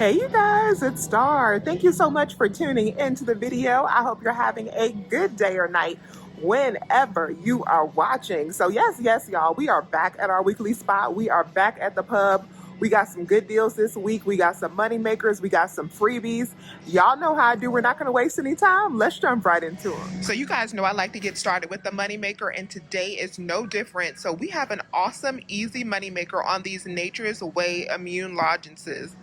Hey you guys, it's Star. Thank you so much for tuning into the video. I hope you're having a good day or night whenever you are watching. So yes, y'all, we are back at our weekly spot. We are back at the pub. We got some good deals this week. We got some money makers. We got some freebies. Y'all know how I do. We're not going to waste any time. Let's jump right into them. So you guys know I like to get started with the money maker, and today is no different. So we have an awesome, easy money maker on these Nature's Way immune lozenges.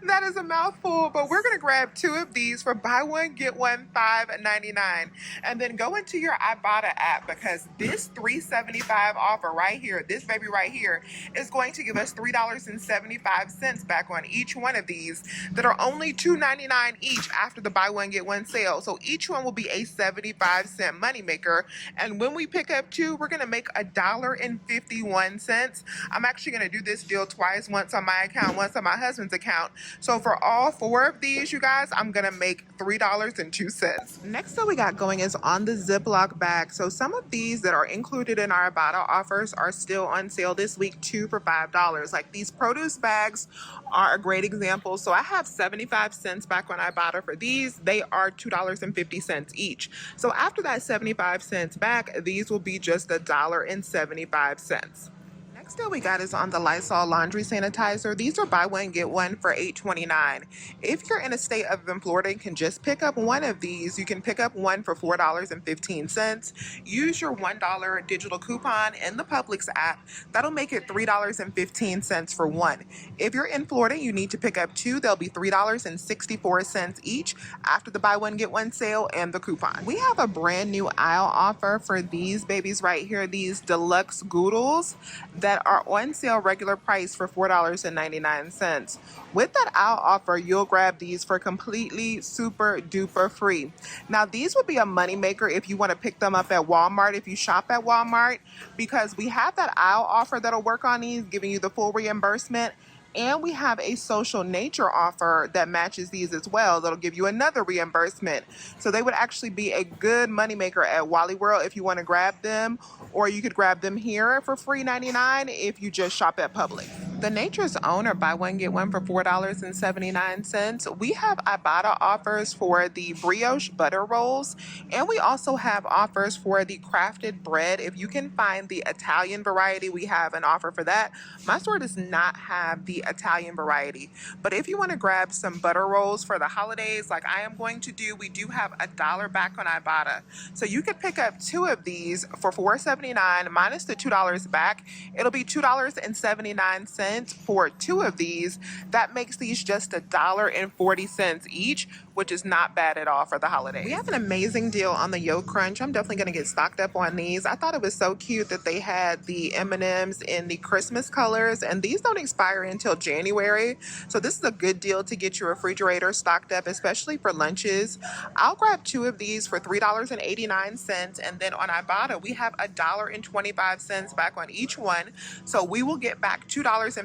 That is a mouthful, but we're gonna grab 2 of these for buy one get one $5.99, and then go into your Ibotta app, because this $3.75 offer right here, this baby right here, is going to give us $3.75 back on each one of these that are only $2.99 each after the buy one get one sale. So each one will be a 75-cent money maker, and when we pick up 2, we're gonna make $1.51. I'm actually gonna do this deal twice, once on my account, once on my husband's account. So for all 4 of these, you guys, I'm gonna make $3.02. Next that we got going is on the Ziploc bag. So some of these that are included in our Ibotta offers are still on sale this week, 2 for $5. Like these produce bags are a great example. So I have 75 cents back on Ibotta for these. They are $2.50 each. So after that 75 cents back, these will be just $1.75. Next deal we got is on the Lysol laundry sanitizer. These are buy one get one for $8.29. If you're in a state other than Florida and can just pick up one of these, you can pick up one for $4.15. Use your $1 digital coupon in the Publix app. That'll make it $3.15 for one. If you're in Florida, you need to pick up 2. They'll be $3.64 each after the buy one get one sale and the coupon. We have a brand new aisle offer for these babies right here, these Deluxe Goodles that are on sale regular price for $4.99. With that aisle offer, you'll grab these for completely super duper free. Now these would be a money maker if you want to pick them up at Walmart, if you shop at Walmart, because we have that aisle offer that'll work on these, giving you the full reimbursement. And we have a social nature offer that matches these as well. That'll give you another reimbursement. So they would actually be a good moneymaker at Wally World if you want to grab them, or you could grab them here for free $99 if you just shop at Publix. The Nature's Own, or buy one get one for $4.79. We have Ibotta offers for the brioche butter rolls, and we also have offers for the crafted bread. If you can find the Italian variety, we have an offer for that. My store does not have the Italian variety, but if you want to grab some butter rolls for the holidays like I am going to do, we do have $1 back on Ibotta. So you could pick up 2 of these for $4.79 minus the $2 back. It'll be $2.79 for 2 of these. That makes these just $1.40 each, which is not bad at all for the holidays. We have an amazing deal on the Yo Crunch. I'm definitely going to get stocked up on these. I thought it was so cute that they had the M&Ms in the Christmas colors, and these don't expire until January. So this is a good deal to get your refrigerator stocked up, especially for lunches. I'll grab 2 of these for $3.89, and then on Ibotta, we have $1.25 back on each one. So we will get back $2.50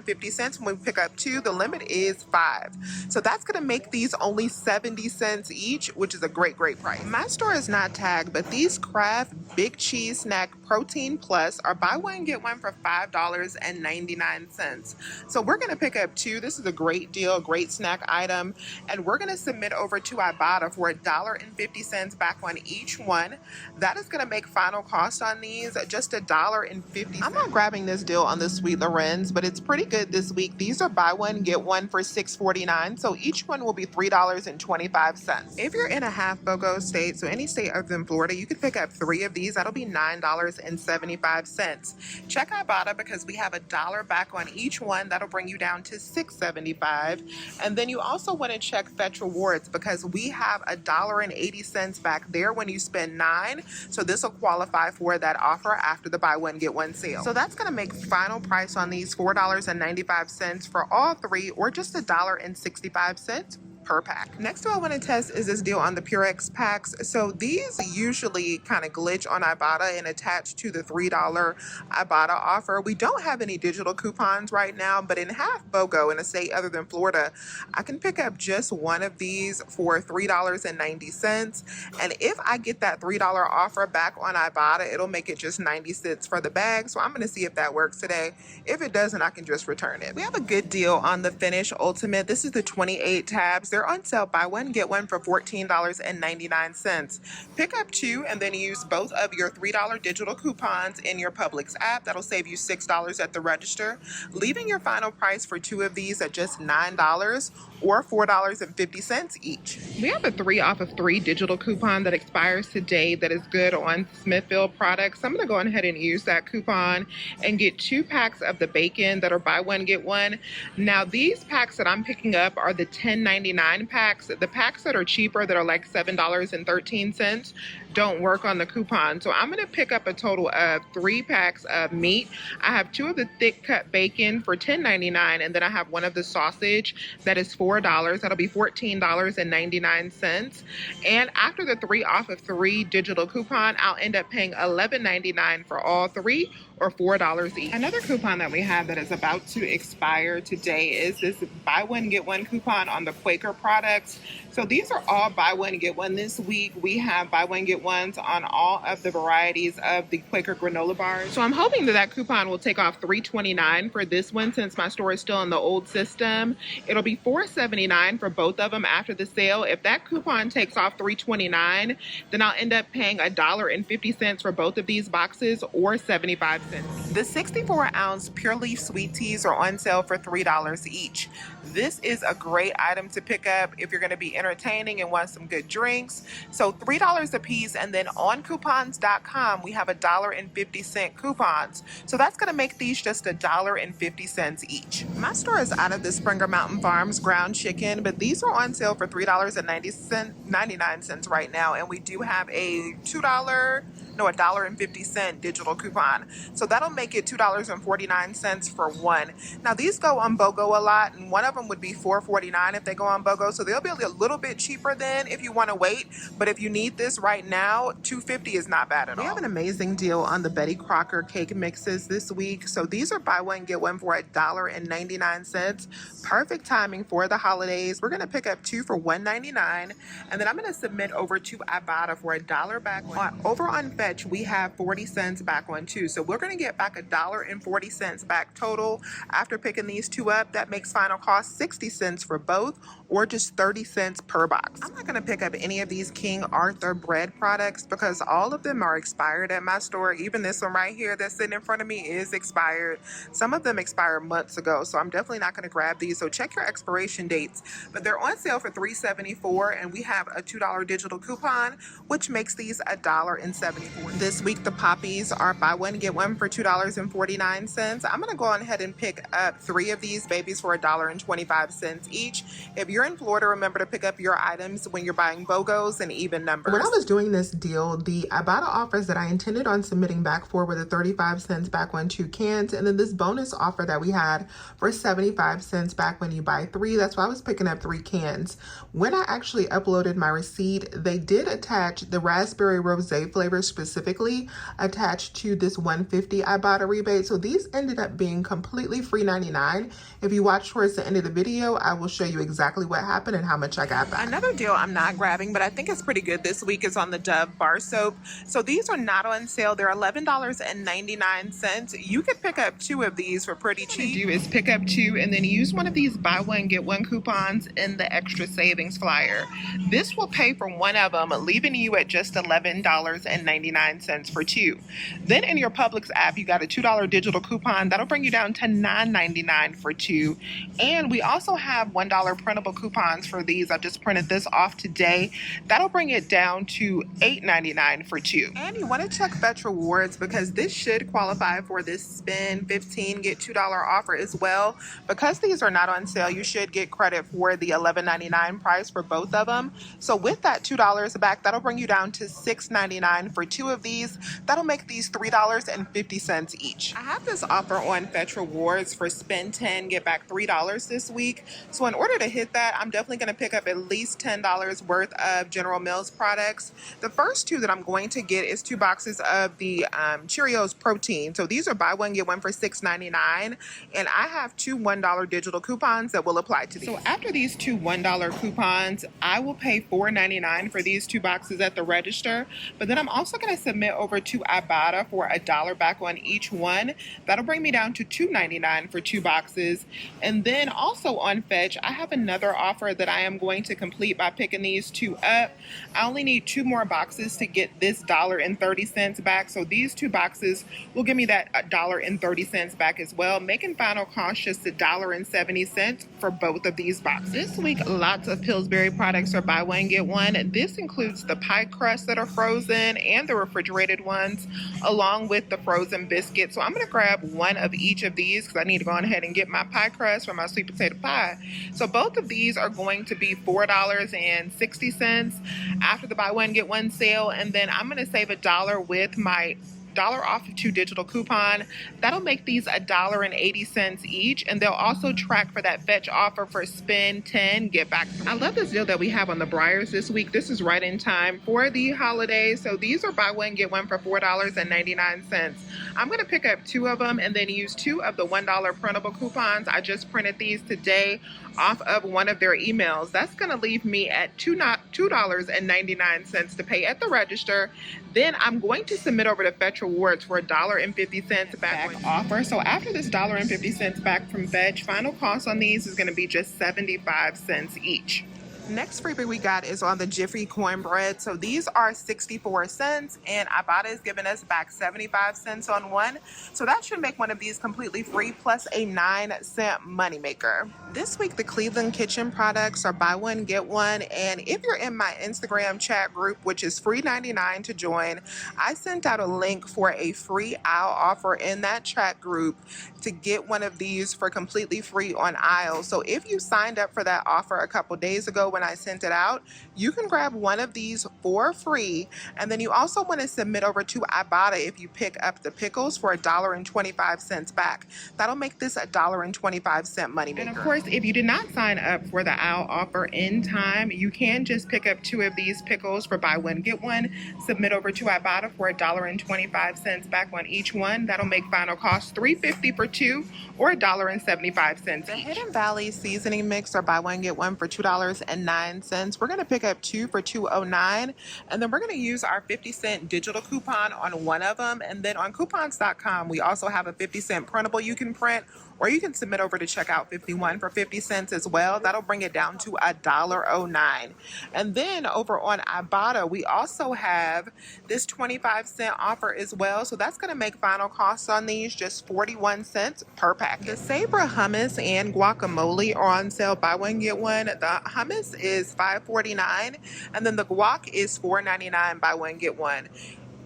when we pick up 2. The limit is 5. So that's going to make these only 70 cents each, which is a great price. My store is not tagged, but these Kraft Big Cheese Snack Protein Plus are buy one get one for $5.99. So we're going to pick up 2. This is a great deal, great snack item, and we're going to submit over to Ibotta for $1.50 back on each one. That is going to make final cost on these just $1.50. I'm not grabbing this deal on the Sweet Lorenz, but it's pretty good this week. These are buy one get one for $6.49, so each one will be $3.25. If you're in a half BOGO state, so any state other than Florida, you could pick up 3 of these. That'll be $9.75. Check Ibotta because we have $1 back on each one. That'll bring you down to $6.75. And then you also want to check Fetch Rewards because we have $1.80 back there when you spend $9. So this will qualify for that offer after the buy one get one sale. So that's going to make final price on these $4.95 for all 3, or just $1.65. per pack. Next I want to test is this deal on the Purex packs. So these usually kind of glitch on Ibotta and attach to the $3 Ibotta offer. We don't have any digital coupons right now, but in half BOGO in a state other than Florida, I can pick up just one of these for $3.90. And if I get that $3 offer back on Ibotta, it'll make it just 90 cents for the bag. So I'm going to see if that works today. If it doesn't, I can just return it. We have a good deal on the Finish Ultimate. This is the 28 tabs. They're on sale. Buy one, get one for $14.99. Pick up two and then use both of your $3 digital coupons in your Publix app. That'll save you $6 at the register, leaving your final price for two of these at just $9 or $4.50 each. We have a 3 off of 3 digital coupon that expires today that is good on Smithfield products. I'm going to go ahead and use that coupon and get 2 packs of the bacon that are buy one, get one. Now, these packs that I'm picking up are the $10.99 packs. The packs that are cheaper, that are like $7.13, don't work on the coupon. So I'm going to pick up a total of 3 packs of meat. I have 2 of the thick cut bacon for $10.99, and then I have 1 of the sausage that is $4. That'll be $14.99. And after the 3 off of 3 digital coupon, I'll end up paying $11.99 for all 3, or $4 each. Another coupon that we have that is about to expire today is this buy one, get one coupon on the Quaker products. So these are all buy one, get one this week. We have buy one, get ones on all of the varieties of the Quaker granola bars. So I'm hoping that that coupon will take off $3.29 for this one, since my store is still in the old system. It'll be $4.79 for both of them after the sale. If that coupon takes off $3.29, then I'll end up paying $1.50 for both of these boxes, or 75 cents. The 64-ounce Pure Leaf sweet teas are on sale for $3 each. This is a great item to pick up if you're going to be entertaining and want some good drinks. So $3 a piece, and then on coupons.com we have $1.50 coupons. So that's going to make these just $1.50 each. My store is out of the Springer Mountain Farms ground chicken, but these are on sale for $3.99 right now, and we do have a $1.50 digital coupon. So that'll make it $2.49 for one. Now these go on BOGO a lot, and one of them would be $4.49 if they go on BOGO. So they'll be a little bit cheaper then if you want to wait. But if you need this right now, $2.50 is not bad at all. We have an amazing deal on the Betty Crocker cake mixes this week. So these are buy one, get one for $1.99. Perfect timing for the holidays. We're going to pick up 2 for $1.99, and then I'm going to submit over to Ibotta for $1 back one. Over on Fetch, we have 40 cents back one too. So we're going to get back $1.40 back total after picking these 2 up. That makes final cost 60 cents for both, or just 30 cents per box. I'm not going to pick up any of these King Arthur bread products because all of them are expired at my store. Even this one right here that's sitting in front of me is expired. Some of them expired months ago, so I'm definitely not going to grab these. So check your expiration dates. But they're on sale for $3.74, and we have a $2 digital coupon, which makes these $1.74. This week the Poppies are buy one, get one for $2.49. I'm going to go on ahead and pick up 3 of these babies for $1.25 each. If you're in Florida, remember to pick up your items when you're buying BOGOs and even numbers. When I was doing this deal, the Ibotta offers that I intended on submitting back for were the 35 cents back when 2 cans, and then this bonus offer that we had for 75 cents back when you buy 3. That's why I was picking up 3 cans. When I actually uploaded my receipt, they did attach the raspberry rosé flavor specifically attached to this $1.50 Ibotta rebate. So these ended up being completely free 99. If you watch towards the end of the video, I will show you exactly what happened and how much I got back. Another deal I'm not grabbing, but I think it's pretty good this week, is on the Dove bar soap. So these are not on sale. They're $11.99. You could pick up 2 of these for pretty cheap. What you do is pick up 2 and then use one of these buy one, get one coupons in the extra savings flyer. This will pay for one of them, leaving you at just $11.99 for 2. Then in your Publix app, you got a $2 digital coupon. That'll bring you down to $9.99 for 2. And we also have $1 printable coupons for these. I just printed this off today. That'll bring it down to $8.99 for 2. And you want to check Fetch Rewards because this should qualify for this spend 15 get $2 offer as well. Because these are not on sale, you should get credit for the $11.99 price for both of them. So with that $2 back, that'll bring you down to $6.99 for 2. two of these. That'll make these $3.50 each. I have this offer on Fetch Rewards for spend 10, get back $3 this week. So in order to hit that, I'm definitely going to pick up at least $10 worth of General Mills products. The first two that I'm going to get is 2 boxes of the Cheerios protein. So these are buy one, get one for $6.99. And I have 2 $1 digital coupons that will apply to these. So after these 2 $1 coupons, I will pay $4.99 for these 2 boxes at the register. But then I'm also going to submit over to Ibotta for $1 back on each one. That'll bring me down to $2.99 for 2 boxes. And then also on Fetch, I have another offer that I am going to complete by picking these 2 up. I only need 2 more boxes to get this $1.30 back. So these 2 boxes will give me that $1.30 back as well, making final cost just $1.70 for both of these boxes. This week, lots of Pillsbury products are buy one, get one. This includes the pie crusts that are frozen and the refrigerated ones, along with the frozen biscuits. So I'm going to grab one of each of these because I need to go on ahead and get my pie crust for my sweet potato pie. So both of these are going to be $4.60 after the buy one, get one sale. And then I'm going to save $1 with my $1 off of 2 digital coupon. That'll make these $1.80 each, and they'll also track for that Fetch offer for spend 10, get back. I love this deal that we have on the Briars this week. This is right in time for the holidays. So these are buy one, get one for $4.99. I'm going to pick up 2 of them and then use 2 of the $1 printable coupons. I just printed these today off of one of their emails. That's going to leave me at $2.99 to pay at the register. Then I'm going to submit over to Fetch Rewards for $1.50 back offer. So after this $1.50 back from Fetch, final cost on these is going to be just 75 cents each. Next freebie we got is on the Jiffy cornbread. So these are 64 cents and Ibotta is giving us back 75 cents on one. So that should make one of these completely free plus a 9-cent moneymaker. This week, the Cleveland Kitchen products are buy one, get one. And if you're in my Instagram chat group, which is free 99 to join, I sent out a link for a free aisle offer in that chat group to get one of these for completely free on aisle. So if you signed up for that offer a couple days ago when I sent it out, you can grab one of these for free. And then you also want to submit over to Ibotta if you pick up the pickles for $1.25 back. That'll make this $1.25 money maker. And of course, if you did not sign up for the aisle offer in time, you can just pick up 2 of these pickles for buy one, get one, submit over to Ibotta for $1.25 back on each one. That'll make final cost $3.50 for 2 or $1.75 The Hidden Valley seasoning mix are buy one, get one for $2.09. We're going to pick up 2 for $2.09, and then we're going to use our 50-cent digital coupon on one of them. And then on coupons.com, we also have a 50-cent printable you can print, or you can submit over to checkout 51 for 50 cents as well. That'll bring it down to $1.09. And then over on Ibotta, we also have this 25-cent offer as well. So that's going to make final costs on these just 41 cents per pack. The Sabra hummus and guacamole are on sale buy one, get one. The hummus is $5.49, and then the guac is $4.99 buy one, get one.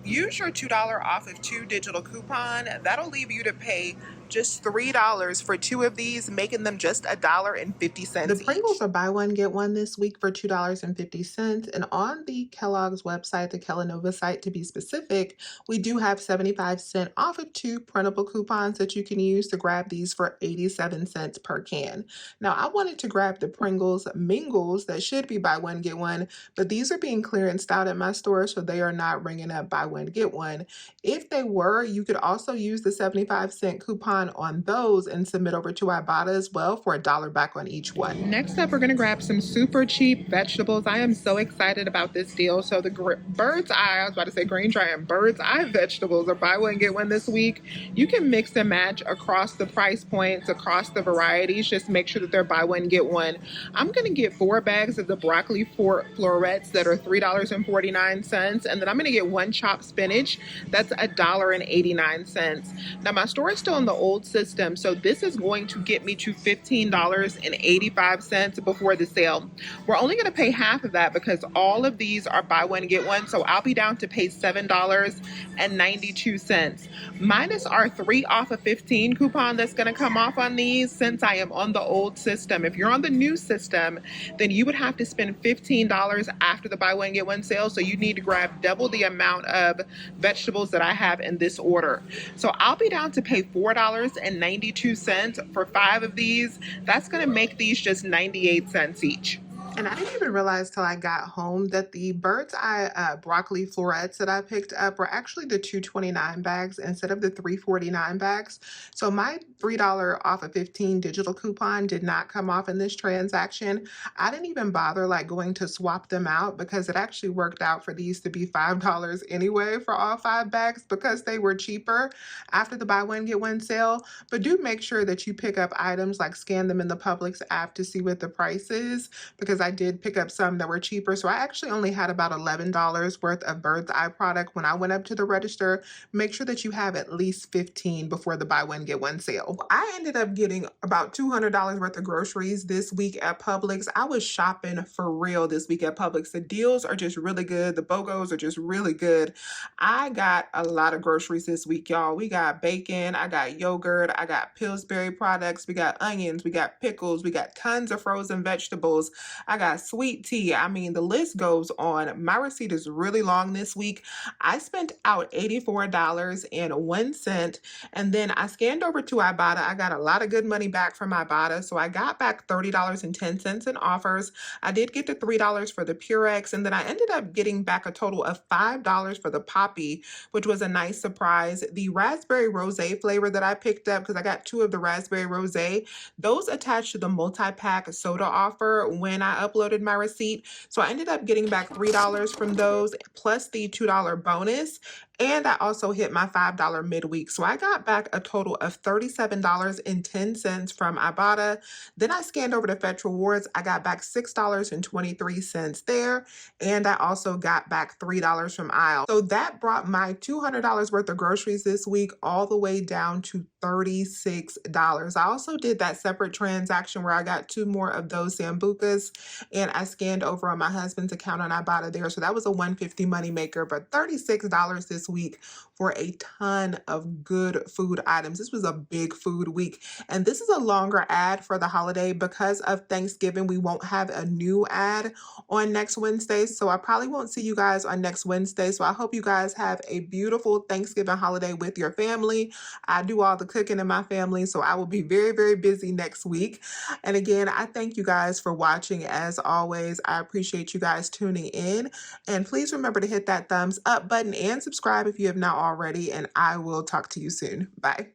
Use your $2 off of 2 digital coupon. That'll leave you to pay just $3 for 2 of these, making them just $1.50. The Pringles are buy one, get one this week for $2.50. And on the Kellogg's website, the Kellanova site to be specific, we do have 75 cents off of 2 printable coupons that you can use to grab these for 87 cents per can. Now, I wanted to grab the Pringles Mingles that should be buy one, get one, but these are being clearanced out at my store, so they are not ringing up buy one, get one. If they were, you could also use the 75-cent coupon on those and submit over to Ibotta as well for $1 back on each one. Next up, we're going to grab some super cheap vegetables. I am so excited about this deal. So the Bird's Eye, I was about to say Green Giant, Bird's Eye vegetables are buy one, get one this week. You can mix and match across the price points, across the varieties. Just make sure that they're buy one, get one. I'm going to get 4 bags of the broccoli florets that are $3.49. And then I'm going to get 1 chopped spinach. That's $1.89. Now, my store is still in the old system. So this is going to get me to $15.85 before the sale. We're only going to pay half of that because all of these are buy one, get one. So I'll be down to pay $7.92 minus our 3 off of 15 coupon that's going to come off on these since I am on the old system. If you're on the new system, then you would have to spend $15 after the buy one, get one sale. So you need to grab double the amount of vegetables that I have in this order. So I'll be down to pay $4.92 for 5 of these. That's going to make these just 98 cents each. And I didn't even realize till I got home that the bird's eye broccoli florets that I picked up were actually the $2.29 bags instead of the $3.49 bags. So my $3 off of 15 digital coupon did not come off in this transaction. I didn't even bother like going to swap them out because it actually worked out for these to be $5 anyway for all 5 bags because they were cheaper after the buy one get one sale. But do make sure that you pick up items, like scan them in the Publix app to see what the price is, because I did pick up some that were cheaper. So I actually only had about $11 worth of bird's eye product when I went up to the register. Make sure that you have at least 15 before the buy one get one sale. I ended up getting about $200 worth of groceries this week at Publix. I was shopping for real this week at Publix. The deals are just really good. The BOGOs are just really good. I got a lot of groceries this week, y'all. We got bacon, I got yogurt, I got Pillsbury products, we got onions, we got pickles, we got tons of frozen vegetables. I got sweet tea. I mean, the list goes on. My receipt is really long this week. I spent out $84.01, and then I scanned over to Ibotta. I got a lot of good money back from Ibotta, so I got back $30.10 in offers. I did get the $3 for the Purex, and then I ended up getting back a total of $5 for the Poppy, which was a nice surprise. The raspberry rosé flavor that I picked up, because I got 2 of the raspberry rosé, those attached to the multi-pack soda offer when I uploaded my receipt. So I ended up getting back $3 from those plus the $2 bonus. And I also hit my $5 midweek. So I got back a total of $37.10 from Ibotta. Then I scanned over to Fetch Rewards. I got back $6.23 there. And I also got back $3 from Aisle. So that brought my $200 worth of groceries this week all the way down to $36. I also did that separate transaction where I got 2 more of those Sambucas, and I scanned over on my husband's account on Ibotta there. So that was a $150 money maker, but $36 this week for a ton of good food items. This was a big food week, and this is a longer ad for the holiday because of Thanksgiving. We won't have a new ad on next Wednesday, so I probably won't see you guys on next Wednesday. So I hope you guys have a beautiful Thanksgiving holiday with your family. I do all the cooking in my family, so I will be very, very busy next week. And again, I thank you guys for watching. As always, I appreciate you guys tuning in, and please remember to hit that thumbs up button and subscribe if you have not already, and I will talk to you soon. Bye.